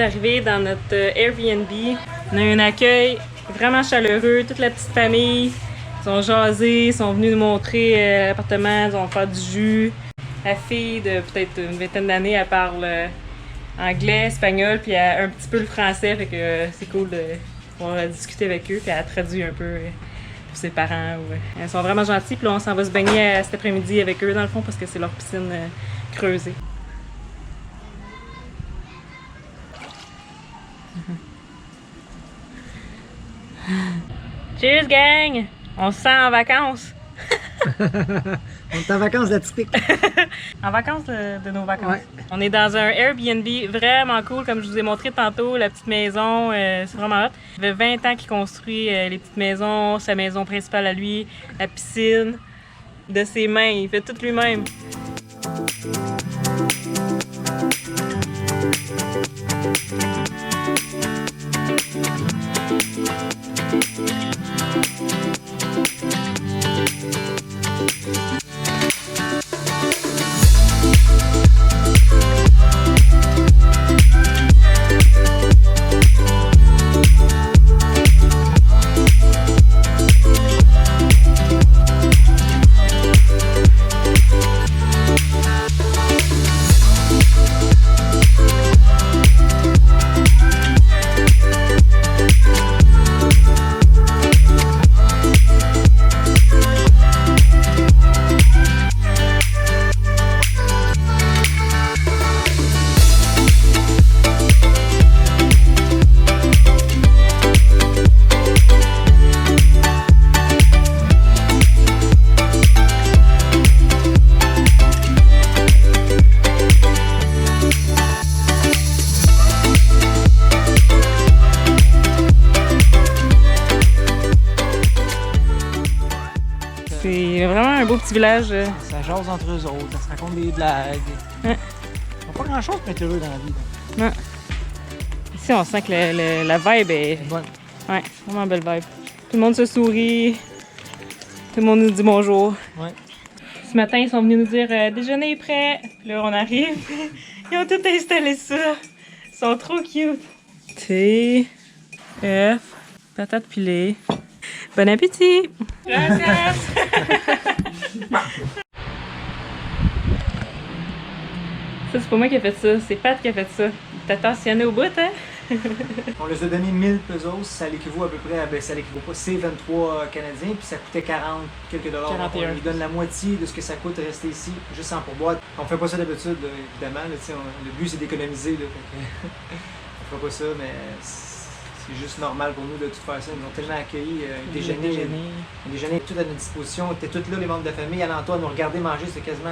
d'arriver dans notre Airbnb. On a un accueil vraiment chaleureux, toute la petite famille. Ils sont jasés, ils sont venus nous montrer l'appartement, ils vont faire du jus. La fille de peut-être une vingtaine d'années, elle parle anglais, espagnol, puis un petit peu le français, fait que c'est cool de pouvoir discuter avec eux, puis elle traduit un peu pour ses parents. Ils sont vraiment gentils, puis là on s'en va se baigner cet après-midi avec eux dans le fond parce que c'est leur piscine creusée. Cheers gang! On se sent en vacances! On est en vacances atypiques. En vacances de nos vacances. Ouais. On est dans un Airbnb vraiment cool, comme je vous ai montré tantôt, la petite maison, c'est vraiment hot. Il fait 20 ans qu'il construit les petites maisons, sa maison principale à lui, la piscine, de ses mains, il fait tout lui-même. C'est vraiment un beau petit village. Ça jase entre eux autres, ça se raconte des blagues. Ouais. Ils n'ont pas grand-chose pour être heureux dans la vie. Ouais. Ici, on sent que la vibe est... C'est bonne. Ouais, vraiment belle vibe. Tout le monde se sourit. Tout le monde nous dit bonjour. Ouais. Ce matin, ils sont venus nous dire déjeuner est prêt. Puis là, on arrive. Ils ont tout installé ça. Ils sont trop cute. Thé, œufs, patates pilées. Bon appétit! Gracias! Ça, c'est pas moi qui ai fait ça. C'est Pat qui a fait ça. T'as attentionné au bout, hein? On les a donné 1000 pesos, ça l'équivaut à peu près à, ça l'équivaut pas, c'est 23 canadiens, puis ça coûtait 40 quelques dollars. 41. On lui donne la moitié de ce que ça coûte de rester ici, juste en pourboire. On fait pas ça d'habitude, évidemment, là, le but c'est d'économiser, là, on fait pas ça, mais c'est juste normal pour nous de tout faire ça. Ils nous ont tellement accueillis, déjeuner tout à notre disposition, on était tous là, les membres de famille, alentour à nous regarder manger, c'était quasiment,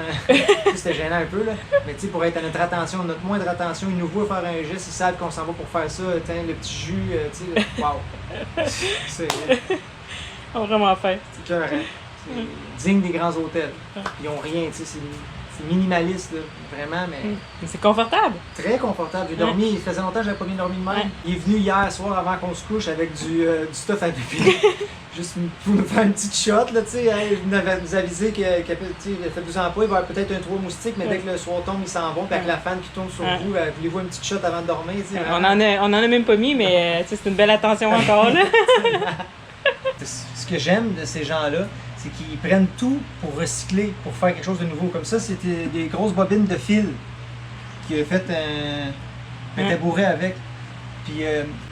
c'était gênant un peu, là. Mais tu sais, pour être à notre attention, notre moindre attention, ils nous voient faire un geste, ils savent qu'on s'en va pour faire ça, tiens, le petit jus, tu sais, wow! C'est vraiment fait. c'est écœurant. C'est digne des grands hôtels. Ils ont rien, tu sais, c'est minimaliste, là, vraiment, mais C'est confortable. très confortable. J'ai dormi, il faisait longtemps que j'avais pas bien dormi de même. Ouais. Il est venu hier soir avant qu'on se couche avec du stuff à pipi. Juste pour nous faire une petite shot, là, tu sais. Il nous avisé qu'il a fait 12 ans pas, il va y avoir peut-être un 3 moustiques, mais dès que le soir tombe, il s'en va. Puis avec la fan qui tourne sur vous, voulez-vous une petite shot avant de dormir, tu sais. On en a même pas mis, mais c'est une belle attention encore, là. Ce que j'aime de ces gens-là, c'est qu'ils prennent tout pour recycler, pour faire quelque chose de nouveau. Comme ça, c'était des grosses bobines de fil qui a fait un tabouret avec. Puis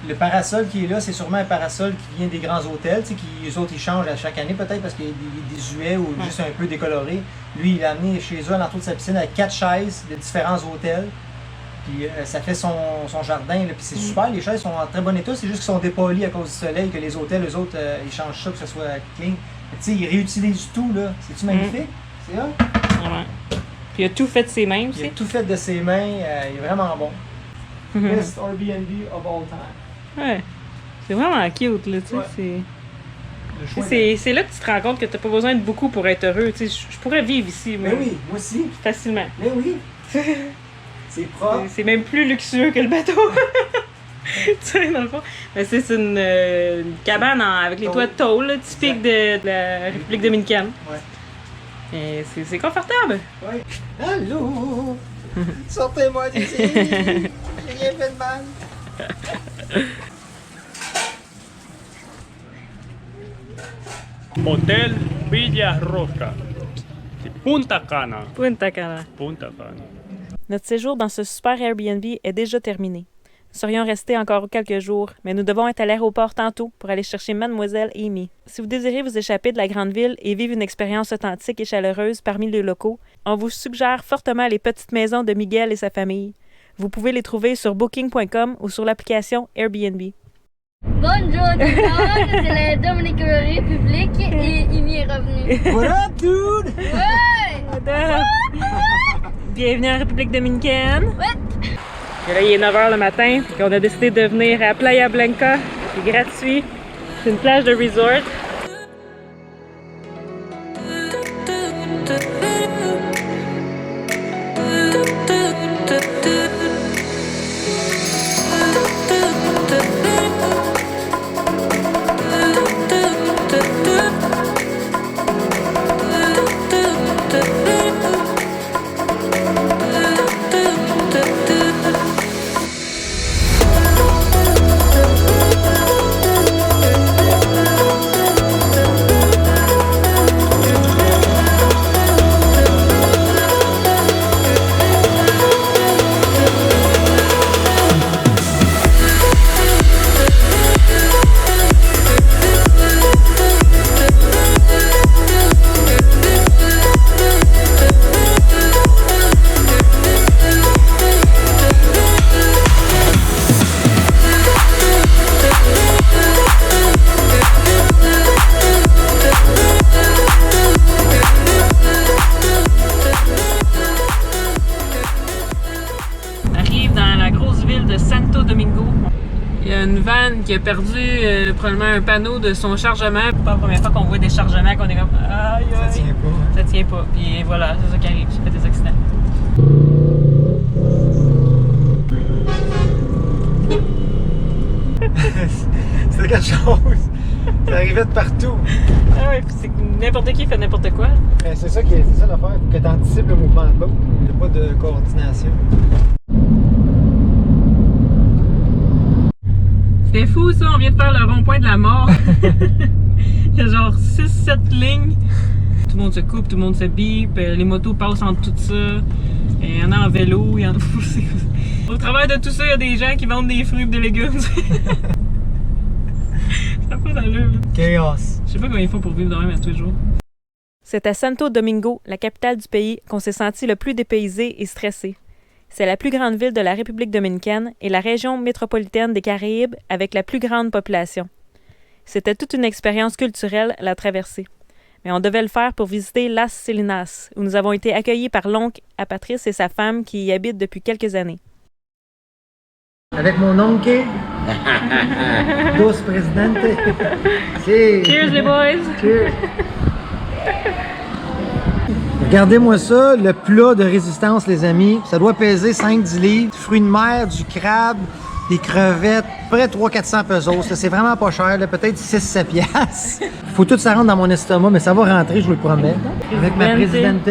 le parasol qui est là, c'est sûrement un parasol qui vient des grands hôtels, tu sais, qui eux autres ils changent à chaque année peut-être parce qu'il est désuet ou juste un peu décoloré. Lui, il l'a amené chez eux à l'entour de sa piscine avec 4 chaises de différents hôtels. Puis ça fait son jardin, là. Puis c'est super, les chaises sont en très bon état, c'est juste qu'ils sont dépolis à cause du soleil, que les hôtels, eux autres, ils changent ça pour que ça soit clean. Tu sais, ils réutilisent tout, là. C'est-tu magnifique? C'est ça? Vraiment. Puis il a tout fait de ses mains Il aussi. a tout fait de ses mains, il est vraiment bon. Best Airbnb of all time. Ouais. C'est vraiment cute, là, tu sais. Ouais. C'est là que tu te rends compte que t'as pas besoin de beaucoup pour être heureux. Tu sais, je pourrais vivre ici, Mais oui, moi aussi. facilement. Mais oui. C'est propre. C'est même plus luxueux que le bateau. Tu sais, dans le fond. Mais c'est une cabane avec les toits de tôle, là, typique de la République dominicaine. Ouais. Et c'est confortable. Ouais. Allô? Sortez-moi d'ici! J'ai rien fait de mal. Hotel Villa Roca. C'est Punta Cana. Punta Cana. Punta Cana. Notre séjour dans ce super Airbnb est déjà terminé. Nous serions restés encore quelques jours, mais nous devons être à l'aéroport tantôt pour aller chercher Mademoiselle Amy. Si vous désirez vous échapper de la grande ville et vivre une expérience authentique et chaleureuse parmi les locaux, on vous suggère fortement les petites maisons de Miguel et sa famille. Vous pouvez les trouver sur booking.com ou sur l'application Airbnb. Bonjour tout le monde, c'est la Dominican République et Amy est revenu. What up, dude? Ouais! Bienvenue en République dominicaine. Ouais! Et là, il est 9h le matin, puis on a décidé de venir à Playa Blanca. C'est gratuit. C'est une plage de resort. Il y a une vanne qui a perdu probablement un panneau de son chargement. C'est pas la première fois qu'on voit des chargements qu'on est comme aïe Ça aïe. tient pas. Hein? Ça tient pas. Puis voilà, c'est ça qui arrive. Ça fait des accidents. C'était quelque chose. Ça arrivait de partout. Ah ouais, puis c'est que n'importe qui fait n'importe quoi. C'est ça l'affaire. Faut que tu anticipes le mouvement de l'autre. Il n'y a pas de coordination. C'était fou ça, on vient de faire le rond-point de la mort. Il y a genre 6-7 lignes. Tout le monde se coupe, tout le monde se bip, les motos passent entre tout ça. Il y en a en vélo, il y en a aussi. Au travers de tout ça, il y a des gens qui vendent des fruits et des légumes. Ça n'a pas d'allure. Chaos. Je sais pas comment ils font pour vivre de même à tous les jours. C'est à Santo Domingo, la capitale du pays, qu'on s'est senti le plus dépaysé et stressé. C'est la plus grande ville de la République dominicaine et la région métropolitaine des Caraïbes avec la plus grande population. C'était toute une expérience culturelle la traversée. Mais on devait le faire pour visiter Las Salinas, où nous avons été accueillis par l'oncle à Patrice et sa femme qui y habitent depuis quelques années. Avec mon oncle, dos presidente. Si. Cheers les boys! Cheers. Regardez-moi ça, le plat de résistance, les amis. Ça doit peser 5-10 livres. Du fruit de mer, du crabe, des crevettes, près 300-400 pesos. C'est vraiment pas cher, là, peut-être 6-7 piastres. Faut tout ça rentre dans mon estomac, mais ça va rentrer, je vous le promets. Avec ma présidente.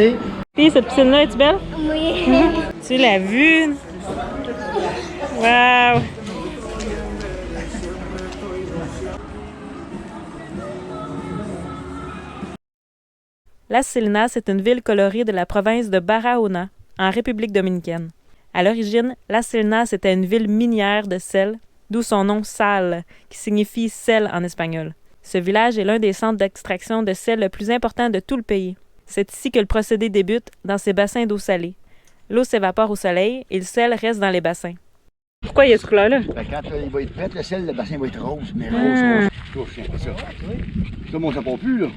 Puis cette piscine-là, es-tu belle? Oui. Tu l'as vue? Wow! Las Salinas est une ville colorée de la province de Barahona, en République dominicaine. À l'origine, Las Salinas était une ville minière de sel, d'où son nom Sal, qui signifie sel en espagnol. Ce village est l'un des centres d'extraction de sel le plus important de tout le pays. C'est ici que le procédé débute, dans ces bassins d'eau salée. L'eau s'évapore au soleil et le sel reste dans les bassins. Pourquoi il y a ce couleur-là? Quand il va être prêt, le sel, le bassin va être rose, mais rose. Touche, c'est ça. Ça, moi, ça ne plus, là.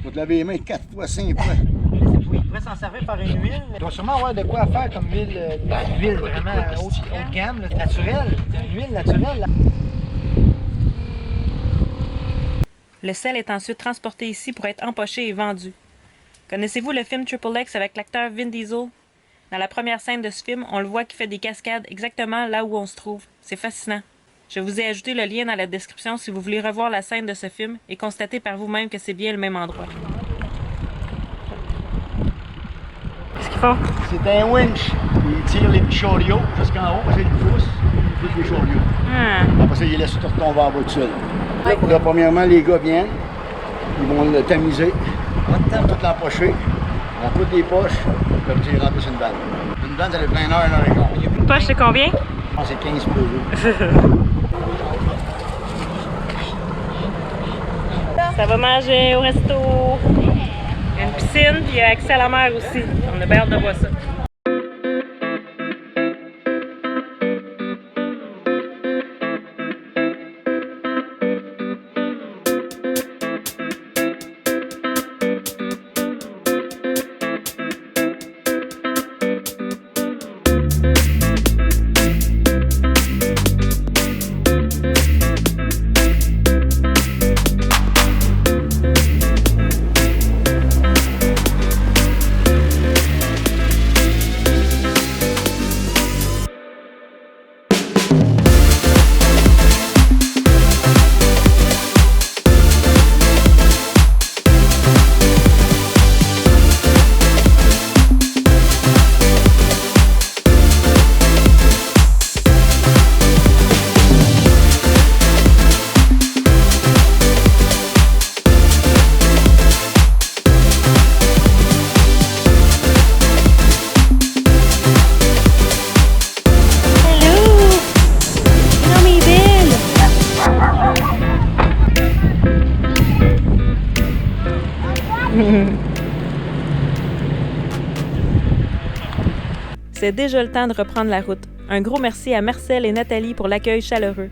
Faut te laver les mains 4 fois, 5 fois. Oui, il pourrait s'en servir par une huile. Il doit sûrement avoir de quoi faire comme huile, une huile vraiment haut de gamme, là, naturelle. Une huile naturelle. Là. Le sel est ensuite transporté ici pour être empoché et vendu. Connaissez-vous le film Triple X avec l'acteur Vin Diesel? Dans la première scène de ce film, on le voit qui fait des cascades exactement là où on se trouve. C'est fascinant. Je vous ai ajouté le lien dans la description si vous voulez revoir la scène de ce film et constater par vous-même que c'est bien le même endroit. Qu'est-ce qu'ils font? C'est un winch. Il tire les petits chariots jusqu'en haut, c'est une fousse, il pousse les chariots. Ah. Après ça, il laisse tout retomber en bas tout seul. Là, premièrement, les gars viennent, ils vont le tamiser, ils vont tout l'empocher, ils vont toutes les poches, puis après, ils remplissent une vanne. Une vanne, ça fait 1 heure, 1 heure et quart. Une poche, c'est combien? Je pense que c'est 15 pesos. Ça va manger au resto. Il y a une piscine, puis il y a accès à la mer aussi. On a bien hâte de voir ça. C'est déjà le temps de reprendre la route. Un gros merci à Marcel et Nathalie pour l'accueil chaleureux.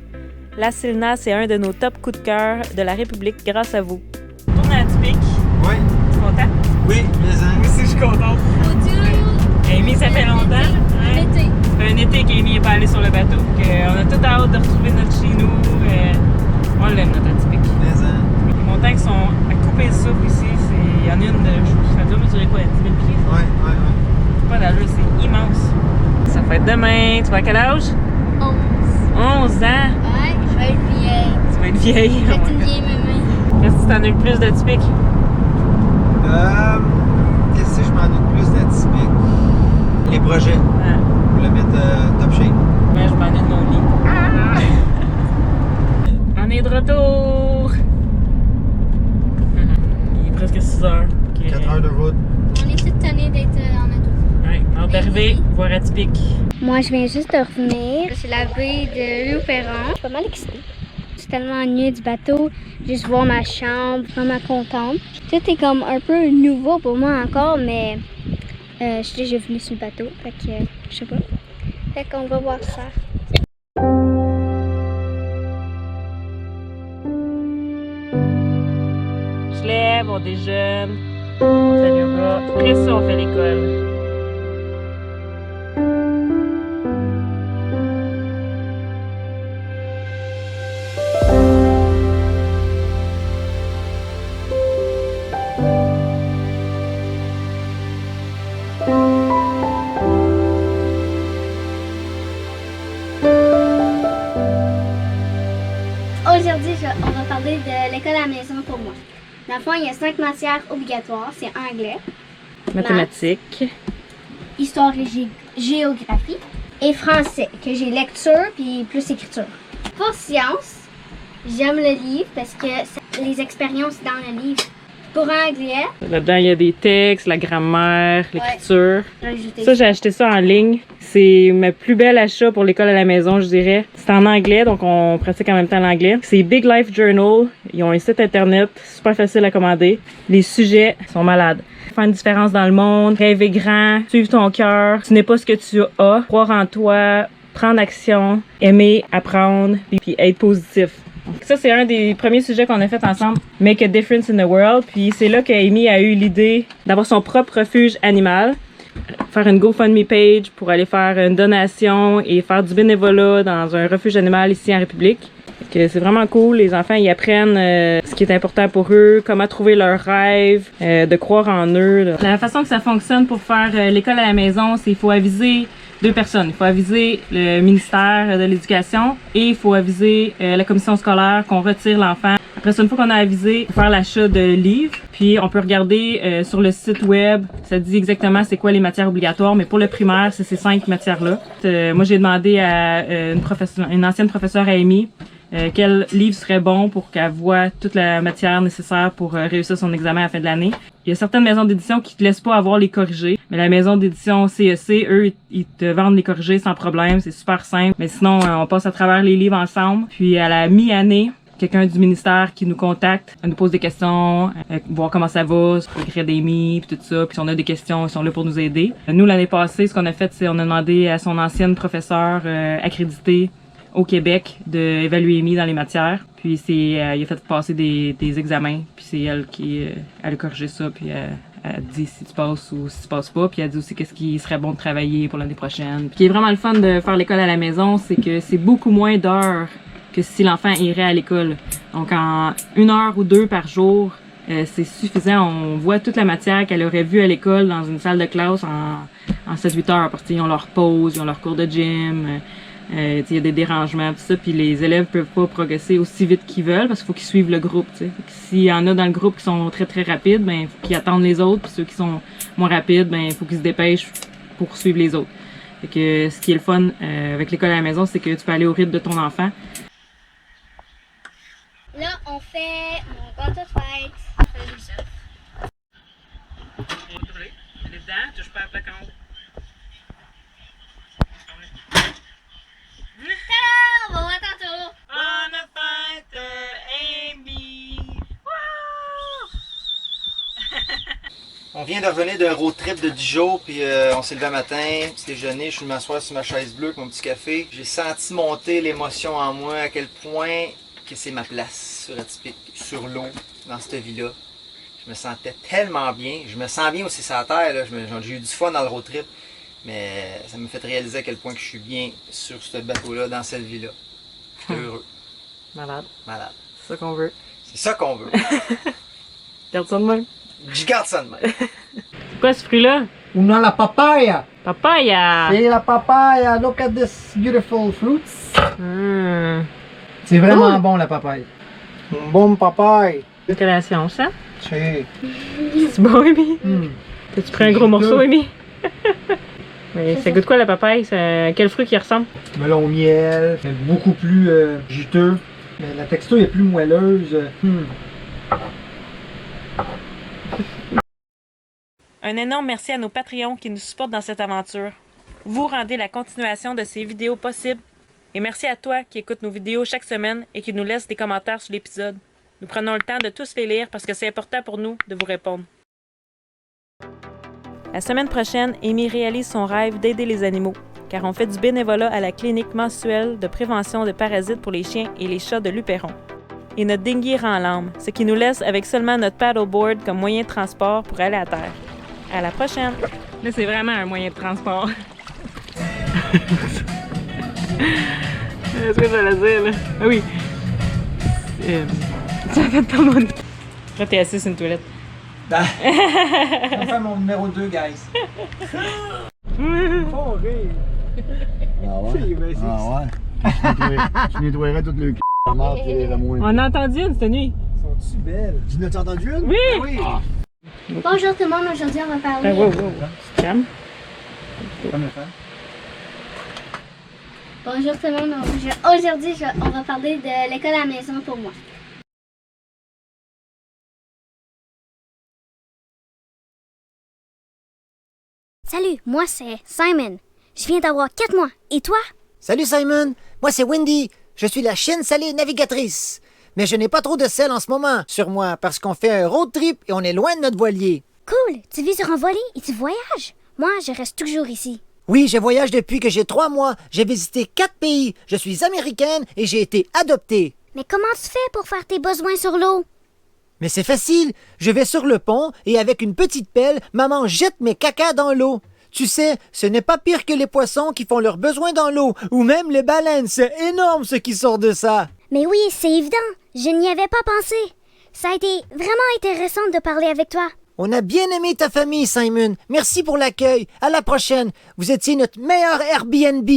La Silna, c'est un de nos top coups de cœur de la République grâce à vous. Tourne à Dupic. Oui. Tu es content? Oui, mais Moi aussi, je suis contente. Amy, ça fait longtemps. Hein? L'été. Ça fait un été qu'Amy n'est pas allée sur le bateau. On a tout hâte de retrouver notre chez nous. On l'aime, notre Atipic. Les montagnes qui sont à couper le souffle ici. Il y en a une, ça doit mesurer quoi, 10 000 pieds? Oui. Pas d'allure, c'est immense. Ça fait demain. Tu vas à quel âge? 11. 11 ans. Ouais, je vais être vieille. Tu vas être vieille. Je vais être une vieille mémé. Qu'est-ce que tu t'en as le plus d'Atipic? Qu'est-ce que je m'en doute plus d'atypique? Les projets. Ah. Pour le mettre top shape. Mais je m'en ai de mon lit. On est de retour! Il est presque 6 heures. 4 heures de route. On est toute tannés d'être en auto. Ouais, hâte d'arriver, voir Atipic. Moi, je viens juste de revenir. C'est la baie de Rio-Perron. Je suis pas mal excitée. Je suis tellement ennuyée du bateau. Juste voir ma chambre, vraiment contente. Tout est comme un peu nouveau pour moi encore, mais je suis déjà venue sur le bateau. Fait que, je sais pas. Fait qu'on va voir ça. Je lève, on déjeune, on fait le yoga. Après ça, on fait l'école. Aujourd'hui, on va parler de l'école à la maison pour moi. Dans le fond, il y a 5 matières obligatoires. C'est anglais, Mathématiques. histoire et géographie, et français, que j'ai lecture puis plus écriture. Pour sciences, j'aime le livre parce que les expériences dans le livre. Pour anglais, Là-dedans, il y a des textes, la grammaire, l'écriture. j'ai ajouté Ça, j'ai acheté ça en ligne. C'est ma plus belle achat pour l'école à la maison, je dirais. C'est en anglais, donc on pratique en même temps l'anglais. C'est Big Life Journal. Ils ont un site internet, super facile à commander. Les sujets sont malades. Faire une différence dans le monde, rêver grand, suivre ton cœur. Tu n'es pas ce que tu as, croire en toi, prendre action, aimer, apprendre, puis être positif. Donc ça, c'est un des premiers sujets qu'on a fait ensemble, Make a Difference in the World. Puis c'est là qu'Amy a eu l'idée d'avoir son propre refuge animal, faire une GoFundMe page pour aller faire une donation et faire du bénévolat dans un refuge animal ici en République. C'est vraiment cool, les enfants ils apprennent ce qui est important pour eux, comment trouver leurs rêves, de croire en eux. Là. La façon que ça fonctionne pour faire l'école à la maison, c'est qu'il faut aviser 2 personnes. Il faut aviser le ministère de l'Éducation et il faut aviser la commission scolaire qu'on retire l'enfant. Après ça, une fois qu'on a avisé, faire l'achat de livres, puis on peut regarder sur le site web, ça dit exactement c'est quoi les matières obligatoires, mais pour le primaire, c'est ces 5 matières-là. Moi, j'ai demandé à une ancienne professeure à Amy quel livre serait bon pour qu'elle voie toute la matière nécessaire pour réussir son examen à la fin de l'année. Il y a certaines maisons d'édition qui te laissent pas avoir les corrigés, mais la maison d'édition CEC, eux, ils te vendent les corrigés sans problème, c'est super simple. Mais sinon, on passe à travers les livres ensemble, puis à la mi-année, quelqu'un du ministère qui nous contacte, nous pose des questions, voir comment ça va, sur le grade d'Amy, puis tout ça. Puis si on a des questions, ils sont là pour nous aider. Nous, l'année passée, ce qu'on a fait, c'est on a demandé à son ancienne professeure accréditée au Québec d'évaluer Amy dans les matières. Puis il a fait passer des examens. Puis c'est elle qui elle a corrigé ça. Puis elle dit si tu passes ou si tu passes pas. Puis elle dit aussi qu'est-ce qui serait bon de travailler pour l'année prochaine. Puis ce qui est vraiment le fun de faire l'école à la maison, c'est que c'est beaucoup moins d'heures que si l'enfant irait à l'école. Donc en 1 heure ou 2 par jour, c'est suffisant. On voit toute la matière qu'elle aurait vue à l'école dans une salle de classe en 7-8 heures. Parce qu'ils ont leur pause, ils ont leur cours de gym. Il y a des dérangements tout ça, puis les élèves peuvent pas progresser aussi vite qu'ils veulent parce qu'il faut qu'ils suivent le groupe. S'il y en a dans le groupe qui sont très très rapides, ben il faut qu'ils attendent les autres, puis ceux qui sont moins rapides, ben il faut qu'ils se dépêchent pour suivre les autres. Fait que ce qui est le fun avec l'école à la maison, c'est que tu peux aller au rythme de ton enfant. Là, on fait mon gâteau de fête. Salut, chef. Les dents, touche pas à la plaque en haut. On va voir tantôt. Bonne fête, Amy! On vient de revenir d'un road trip de 10 jours, puis on s'est levé un matin, petit déjeuner, je suis m'asseoir sur ma chaise bleue avec mon petit café. J'ai senti monter l'émotion en moi, à quel point que c'est ma place sur Atypique, sur l'eau, dans cette vie-là. Je me sentais tellement bien, je me sens bien aussi sur la terre, là. J'ai eu du fun dans le road trip. Mais ça m'a fait réaliser à quel point que je suis bien sur ce bateau-là, dans cette vie-là. Je suis heureux. Malade. Malade. C'est ça qu'on veut. C'est ça qu'on veut. Garde ça de même. Je garde ça de même. C'est quoi ce fruit-là? On a la papaya. Papaya! C'est la papaya. Look at this beautiful fruits. C'est Cool. vraiment bon la papaye. Un bon papaye. Une collation, ça? C'est... C'est bon, Amy? T'as-tu pris un gros morceau, Amy? Mais ça goûte quoi la papaye? Quel fruit qui ressemble? Melon au miel. C'est beaucoup plus juteux. Mais la texture est plus moelleuse. Un énorme merci à nos Patreons qui nous supportent dans cette aventure. Vous rendez la continuation de ces vidéos possible. Et merci à toi qui écoute nos vidéos chaque semaine et qui nous laisse des commentaires sur l'épisode. Nous prenons le temps de tous les lire parce que c'est important pour nous de vous répondre. La semaine prochaine, Amy réalise son rêve d'aider les animaux, car on fait du bénévolat à la clinique mensuelle de prévention de parasites pour les chiens et les chats de Luperon. Et notre dinghy rend l'âme, ce qui nous laisse avec seulement notre paddleboard comme moyen de transport pour aller à terre. À la prochaine! Là, c'est vraiment un moyen de transport. C'est ce que j'allais dire, là. Ah oui. Ça fait pas mon... Là, t'es assis sur une toilette. On va faire mon numéro 2, guys. Faut rire. Ah ouais? Ah ouais? Je nettoierais tout le c***. On a entendu une cette nuit. Sont-tu belles? Tu n'as entendu une? Oui! Oui. Bonjour tout le monde, aujourd'hui on va parler. Wow. Calme. Comme le faire. Bonjour tout le monde, aujourd'hui on va parler de l'école à la maison pour moi. Salut, moi c'est Simon. Je viens d'avoir 4 mois. Et toi? Salut Simon, moi c'est Wendy. Je suis la chienne salée navigatrice. Mais je n'ai pas trop de sel en ce moment sur moi parce qu'on fait un road trip et on est loin de notre voilier. Cool, tu vis sur un voilier et tu voyages. Moi, je reste toujours ici. Oui, je voyage depuis que j'ai 3 mois. J'ai visité 4 pays. Je suis américaine et j'ai été adoptée. Mais comment tu fais pour faire tes besoins sur l'eau? Mais c'est facile. Je vais sur le pont et avec une petite pelle, maman jette mes cacas dans l'eau. Tu sais, ce n'est pas pire que les poissons qui font leurs besoins dans l'eau ou même les baleines. C'est énorme ce qui sort de ça. Mais oui, c'est évident. Je n'y avais pas pensé. Ça a été vraiment intéressant de parler avec toi. On a bien aimé ta famille, Simon. Merci pour l'accueil. À la prochaine. Vous étiez notre meilleur Airbnb.